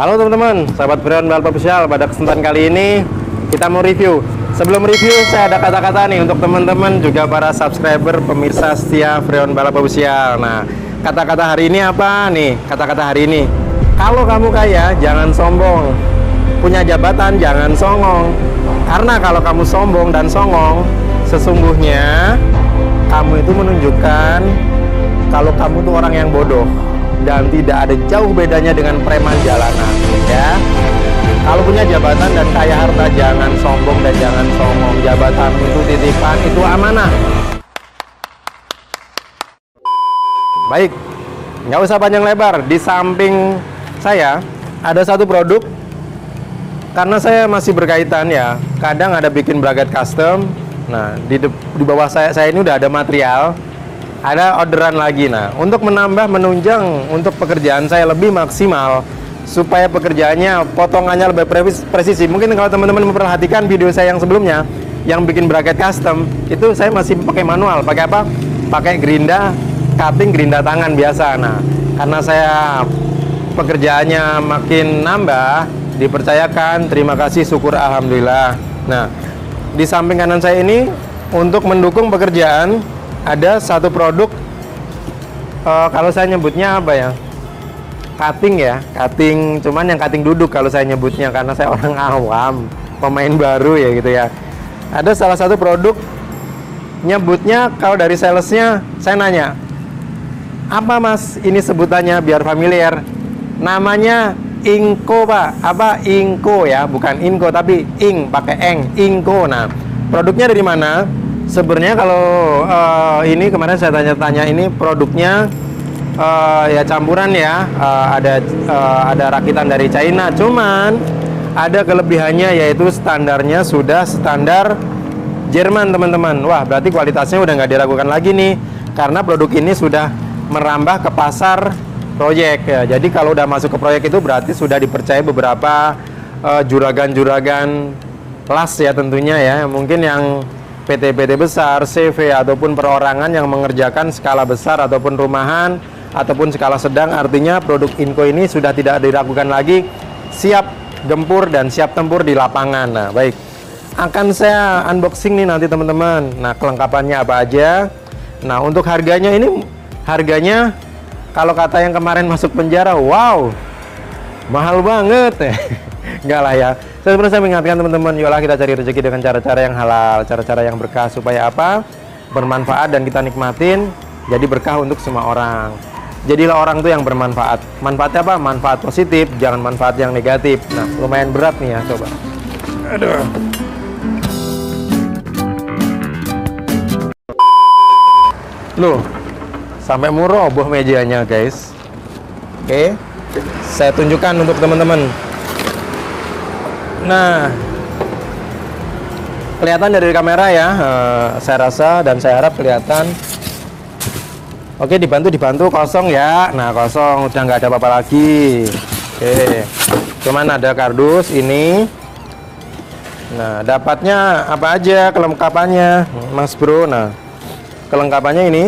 Halo teman-teman, sahabat Freon Balap Official. Pada kesempatan kali ini kita mau review. Sebelum review, saya ada kata-kata nih untuk teman-teman juga para subscriber pemirsa setia Freon Balap Official. Nah, kata-kata hari ini apa nih? Kata-kata hari ini, kalau kamu kaya jangan sombong, punya jabatan jangan songong. Karena kalau kamu sombong dan songong, sesungguhnya kamu itu menunjukkan kalau kamu tuh orang yang bodoh dan tidak ada jauh bedanya dengan preman jalanan, ya. Kalau punya jabatan dan kaya harta, jangan sombong dan jangan songong. Jabatan itu titipan, itu amanah. Baik, nggak usah panjang lebar. Di samping saya ada satu produk, karena saya masih berkaitan ya. Kadang ada bikin bracket custom. Nah, di bawah saya ini udah ada material. Ada orderan lagi. Nah, untuk menambah, menunjang untuk pekerjaan saya lebih maksimal, supaya pekerjaannya, potongannya lebih presisi. Mungkin kalau teman-teman memperhatikan video saya yang sebelumnya, yang bikin bracket custom, itu saya masih pakai manual. Pakai apa? Pakai gerinda, cutting gerinda tangan biasa. Nah, karena saya pekerjaannya makin nambah, dipercayakan, terima kasih, syukur, alhamdulillah. Nah, di samping kanan saya ini, untuk mendukung pekerjaan, ada satu produk, kalau saya nyebutnya apa ya, cutting ya, cutting, cuman yang cutting duduk kalau saya nyebutnya, karena saya orang awam, pemain baru ya gitu ya. Ada salah satu produk, nyebutnya kalau dari salesnya, saya nanya, apa mas ini sebutannya biar familiar? Namanya Inco pak, apa Inco ya, bukan Inco tapi ing, pakai eng, Inco. Nah, produknya dari mana? Sebenarnya kalau ini kemarin saya tanya-tanya, ini produknya ya campuran ya, ada rakitan dari China, cuman ada kelebihannya yaitu standarnya sudah standar Jerman teman-teman. Wah, berarti kualitasnya udah nggak diragukan lagi nih, karena produk ini sudah merambah ke pasar proyek ya. Jadi kalau udah masuk ke proyek itu berarti sudah dipercaya beberapa juragan-juragan kelas ya tentunya ya, mungkin yang PT-PT besar, CV, ataupun perorangan yang mengerjakan skala besar ataupun rumahan ataupun skala sedang. Artinya produk Inco ini sudah tidak diragukan lagi, siap gempur dan siap tempur di lapangan. Nah, baik, akan saya unboxing nih nanti teman-teman. Nah, kelengkapannya apa aja. Nah, untuk harganya ini, harganya kalau kata yang kemarin masuk penjara, wow, mahal banget. Enggak lah ya. Saya mengingatkan teman-teman, yolah kita cari rezeki dengan cara-cara yang halal, cara-cara yang berkah, supaya apa? Bermanfaat dan kita nikmatin, jadi berkah untuk semua orang. Jadilah orang tuh yang bermanfaat. Manfaatnya apa? Manfaat positif, jangan manfaat yang negatif. Nah, lumayan berat nih ya, coba. Aduh. Loh, sampai mau roboh mejanya guys. Oke, saya tunjukkan untuk teman-teman. Nah, kelihatan dari kamera ya, saya rasa dan saya harap kelihatan. Oke, dibantu kosong ya. Nah, kosong, udah nggak ada apa-apa lagi. Oke, cuman ada kardus ini. Nah, dapatnya apa aja kelengkapannya, Mas Bro? Nah, kelengkapannya ini,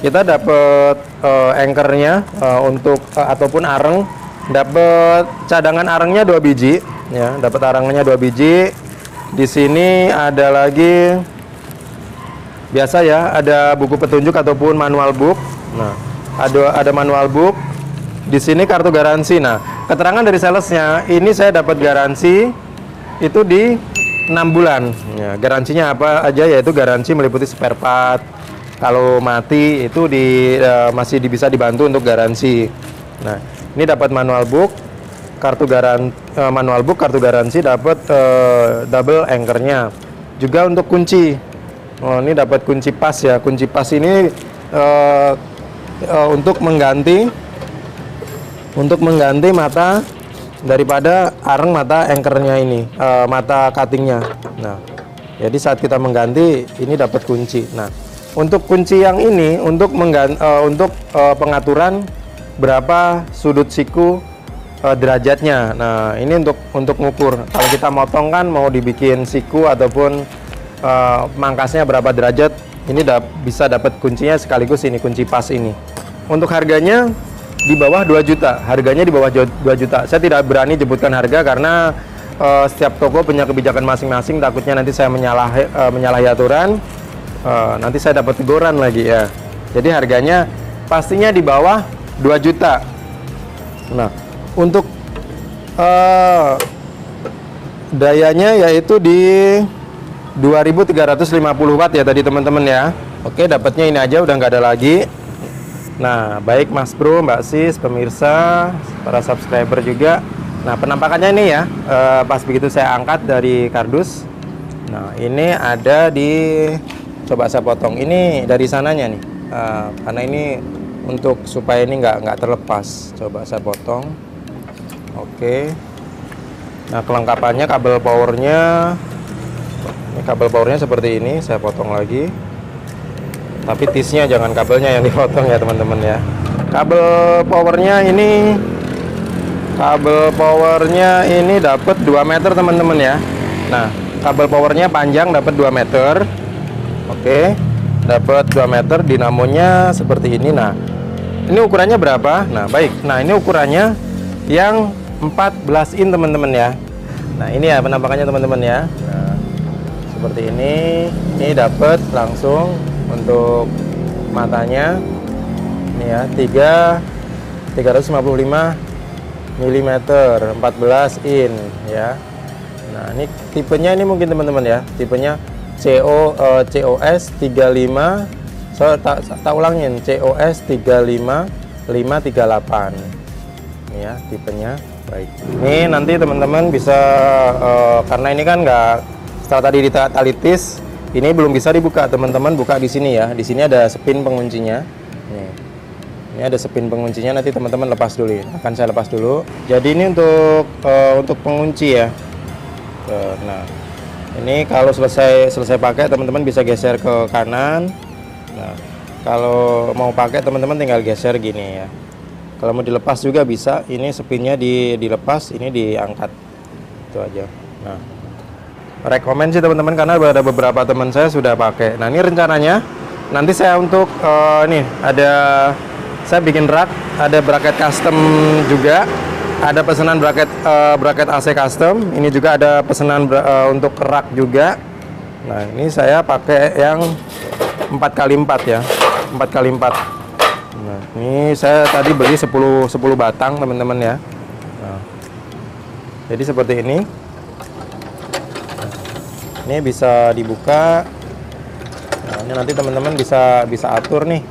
kita dapat anchornya untuk ataupun areng, dapat cadangan arengnya 2 biji. Ya, dapat arangnya 2 biji. Di sini ada lagi biasa ya, ada buku petunjuk ataupun manual book. Nah, ada manual book. Di sini kartu garansi. Nah, keterangan dari salesnya, ini saya dapat garansi itu di 6 bulan. Ya, garansinya apa aja, yaitu garansi meliputi spare part. Kalau mati itu masih bisa dibantu untuk garansi. Nah, ini dapat manual book, manual book, kartu garansi, dapat double anchornya. Juga untuk kunci. Oh, ini dapat kunci pas ya. Kunci pas ini untuk mengganti mata daripada areng mata anchornya ini, mata cuttingnya. Nah, jadi saat kita mengganti ini dapat kunci. Nah, untuk kunci yang ini untuk pengaturan berapa sudut siku derajatnya. Nah, ini untuk ngukur. Kalau kita motong kan mau dibikin siku ataupun mangkasnya berapa derajat, ini bisa dapat kuncinya sekaligus ini kunci pas ini. Untuk harganya di bawah 2 juta. Harganya di bawah 2 juta. Saya tidak berani sebutkan harga karena setiap toko punya kebijakan masing-masing. Takutnya nanti saya menyalahi aturan. Nanti saya dapat teguran lagi ya. Jadi harganya pastinya di bawah 2 juta. Nah, untuk dayanya yaitu di 2350 watt ya tadi teman-teman ya. Oke, dapatnya ini aja, udah nggak ada lagi. Nah, baik Mas Bro, Mbak Sis, pemirsa, para subscriber juga. Nah, penampakannya ini ya, pas begitu saya angkat dari kardus. Nah, ini ada di, coba saya potong. Ini dari sananya nih, karena ini untuk supaya ini nggak terlepas. Coba saya potong. Oke. Nah, kelengkapannya kabel powernya. Ini kabel powernya seperti ini, saya potong lagi. Tapi tisnya jangan kabelnya yang dipotong ya teman-teman ya. Kabel powernya ini dapat 2 meter teman-teman ya. Nah, kabel powernya panjang dapat 2 meter. Oke, dapat 2 meter. Dinamonya seperti ini. Nah, ini ukurannya berapa? Nah, baik. Nah, ini ukurannya yang 14 in teman-teman ya. Nah, ini ya penampakannya teman-teman ya. Nah, seperti ini. Ini dapat langsung untuk matanya. Ini ya, 355 mm 14 in ya. Nah, ini tipenya ini mungkin teman-teman ya. Tipenya COS 35. Tak ulangin, COS 35538. Ini ya tipenya. Baik. Ini nanti teman-teman bisa karena ini kan setelah tadi ditali tis, ini belum bisa dibuka, teman-teman buka di sini ya. Di sini ada spin penguncinya. Nih. Ini ada spin penguncinya, nanti teman-teman lepas dulu ya. Akan saya lepas dulu. Jadi ini untuk pengunci ya. Nah, ini kalau selesai pakai teman-teman bisa geser ke kanan. Nah, kalau mau pakai teman-teman tinggal geser gini ya. Kalau mau dilepas juga bisa. Ini spinnya dilepas, ini diangkat. Itu aja. Nah, rekomen sih teman-teman karena ada beberapa teman saya sudah pakai. Nah, ini rencananya nanti saya untuk saya bikin rak, ada bracket custom juga, ada pesanan bracket AC custom. Ini juga ada pesanan untuk rak juga. Nah, ini saya pakai yang 4x4 ya, 4x4. Nah, ini saya tadi beli 10 batang teman-teman ya. Nah, jadi seperti ini. Ini bisa dibuka. Nah, ini nanti teman-teman bisa atur nih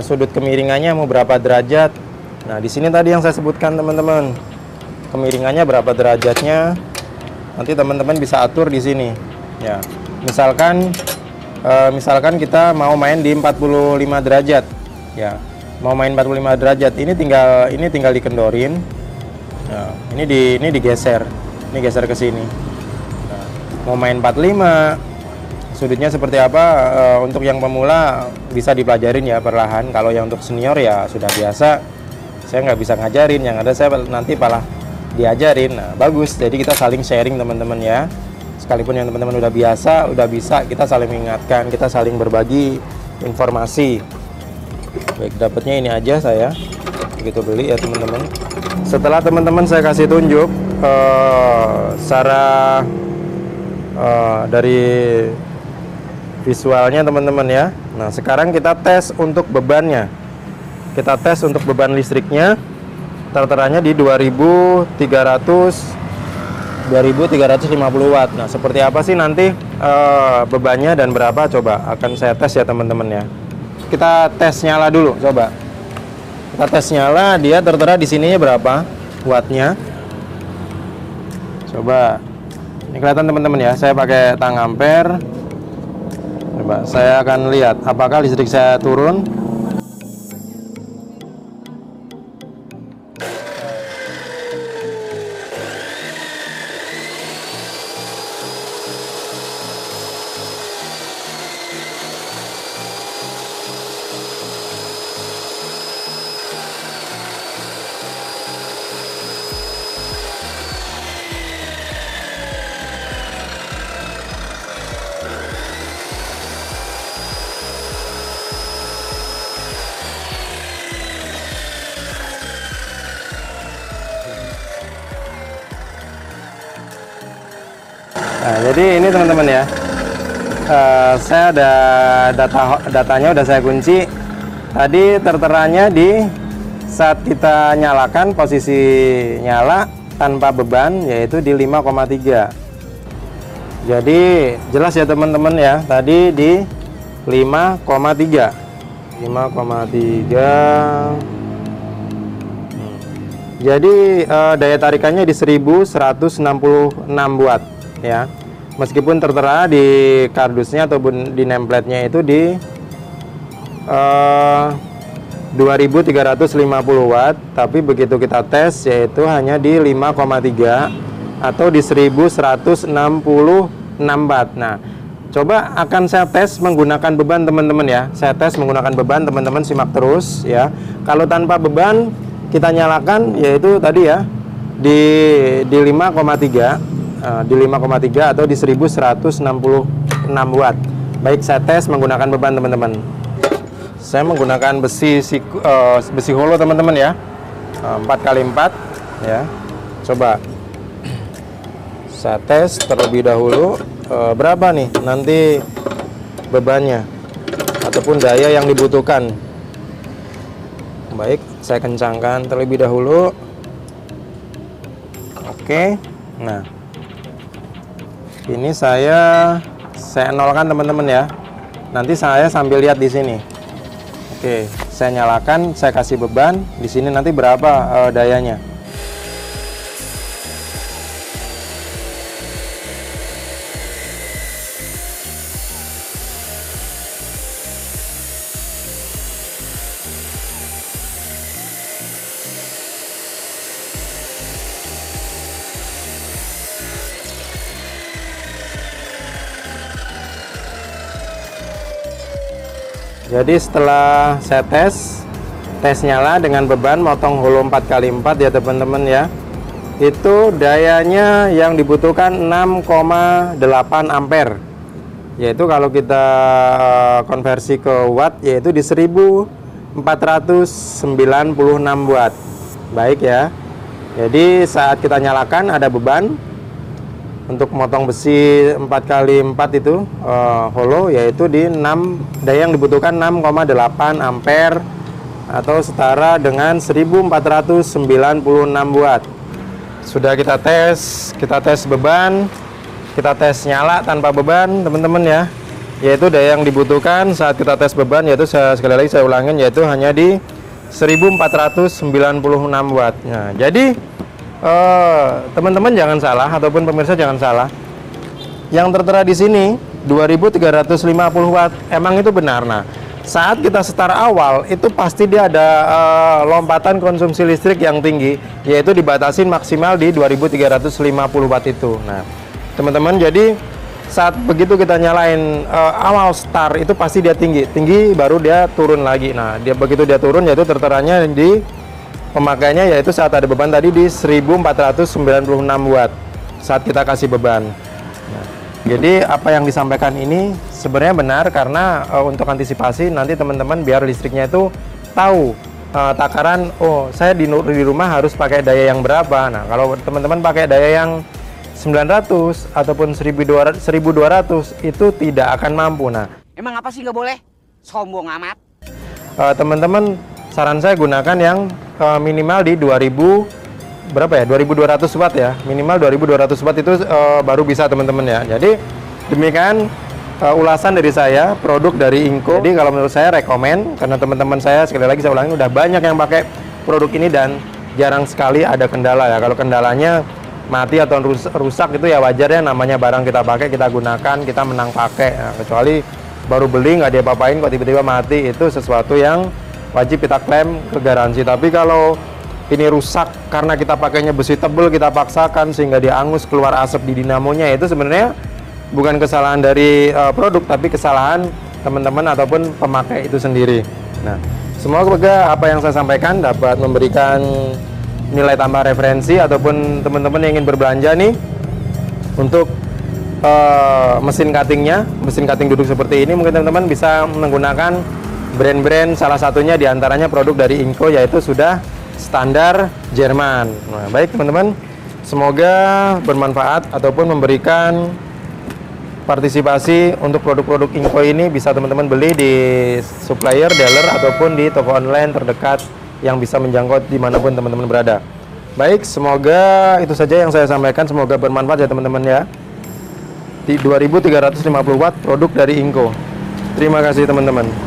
sudut kemiringannya mau berapa derajat. Nah, di sini tadi yang saya sebutkan teman-teman, kemiringannya berapa derajatnya. Nanti teman-teman bisa atur di sini. Ya, misalkan kita mau main di 45 derajat. Ya, mau main 45 derajat. Ini tinggal dikendorin. Nah, ini digeser. Ini geser ke sini. Mau main 45, sudutnya seperti apa, untuk yang pemula bisa dipelajarin ya perlahan. Kalau yang untuk senior ya sudah biasa, saya nggak bisa ngajarin, yang ada saya nanti malah diajarin. Nah, bagus, jadi kita saling sharing teman-teman ya. Sekalipun yang teman-teman udah biasa, udah bisa, kita saling mengingatkan, kita saling berbagi informasi. Baik, dapatnya ini aja saya begitu beli ya teman-teman. Setelah teman-teman saya kasih tunjuk secara dari visualnya teman-teman ya. Nah, sekarang kita tes untuk bebannya. Kita tes untuk beban listriknya. Terteranya di 2350 watt. Nah, seperti apa sih nanti bebannya dan berapa, coba akan saya tes ya teman-teman ya. Kita tes nyala dulu, coba. Kita tes nyala, dia tertera di sininya berapa wattnya. Coba. Ini kelihatan teman-teman ya, saya pakai tang ampere. Coba saya akan lihat apakah listrik saya turun. Nah, jadi ini teman-teman ya, saya ada datanya udah saya kunci. Tadi terteranya di saat kita nyalakan, posisi nyala tanpa beban yaitu di 5,3. Jadi jelas ya teman-teman ya, tadi di 5,3. Jadi daya tarikannya di 1166 watt ya. Meskipun tertera di kardusnya ataupun di nameplate-nya itu di 2350 watt, tapi begitu kita tes yaitu hanya di 5,3 atau di 1166 watt. Nah, coba akan saya tes menggunakan beban teman-teman ya. Saya tes menggunakan beban, teman-teman simak terus ya. Kalau tanpa beban kita nyalakan yaitu tadi ya di 5,3 atau di 1166 watt. Baik, saya tes menggunakan beban teman-teman. Saya menggunakan besi holo teman-teman ya, 4x4 ya. Coba saya tes terlebih dahulu berapa nih nanti bebannya ataupun daya yang dibutuhkan. Baik, saya kencangkan terlebih dahulu. Oke, nah ini saya nolkan teman-teman ya. Nanti saya sambil lihat di sini. Oke, saya nyalakan, saya kasih beban di sini nanti berapa dayanya. Jadi setelah saya tes nyala dengan beban motong holo 4x4 ya teman-teman ya, itu dayanya yang dibutuhkan 6,8 ampere, yaitu kalau kita konversi ke watt yaitu di 1496 watt. Baik ya, jadi saat kita nyalakan ada beban untuk motong besi 4x4 itu holo yaitu di 6, daya yang dibutuhkan 6,8 ampere atau setara dengan 1496 watt. Sudah kita tes beban, kita tes nyala tanpa beban teman-teman ya, yaitu daya yang dibutuhkan saat kita tes beban yaitu sekali lagi saya ulangin yaitu hanya di 1496 watt. Nah, jadi teman-teman jangan salah ataupun pemirsa jangan salah. Yang tertera di sini 2350 watt emang itu benar. Nah, saat kita start awal itu pasti dia ada lompatan konsumsi listrik yang tinggi, yaitu dibatasin maksimal di 2350 watt itu. Nah, teman-teman, jadi saat begitu kita nyalain awal start itu pasti dia tinggi baru dia turun lagi. Nah, begitu dia turun yaitu terteranya di pemakaiannya yaitu saat ada beban tadi di 1496 watt saat kita kasih beban. Nah, jadi apa yang disampaikan ini sebenarnya benar karena untuk antisipasi nanti teman-teman biar listriknya itu tahu takaran, oh saya di rumah harus pakai daya yang berapa. Nah, kalau teman-teman pakai daya yang 900 ataupun 1200 itu tidak akan mampu. Nah, emang apa sih nggak boleh? Sombong amat. Teman-teman, saran saya gunakan yang minimal di 2000 berapa ya? 2200 watt ya. Minimal 2200 watt itu baru bisa teman-teman ya. Jadi demikian ulasan dari saya produk dari Inco. Jadi kalau menurut saya rekomen karena teman-teman saya sekali lagi saya ulangi udah banyak yang pakai produk ini dan jarang sekali ada kendala ya. Kalau kendalanya mati atau rusak itu ya wajar ya, namanya barang kita pakai, kita gunakan, kita menang pakai. Nah, kecuali baru beli nggak diapa-apain kok tiba-tiba mati, itu sesuatu yang wajib kita klaim ke garansi. Tapi kalau ini rusak karena kita pakainya besi tebel, kita paksakan sehingga dia angus keluar asap di dinamonya, itu sebenarnya bukan kesalahan dari produk tapi kesalahan teman-teman ataupun pemakai itu sendiri. Nah, semoga apa yang saya sampaikan dapat memberikan nilai tambah referensi ataupun teman-teman yang ingin berbelanja nih untuk mesin cutting duduk seperti ini. Mungkin teman-teman bisa menggunakan brand-brand, salah satunya diantaranya produk dari Inco yaitu sudah standar Jerman. Nah, baik teman-teman, semoga bermanfaat ataupun memberikan partisipasi untuk produk-produk Inco ini bisa teman-teman beli di supplier, dealer, ataupun di toko online terdekat yang bisa menjangkau dimanapun teman-teman berada. Baik, semoga itu saja yang saya sampaikan. Semoga bermanfaat ya teman-teman ya. Di 2350 watt produk dari Inco. Terima kasih teman-teman.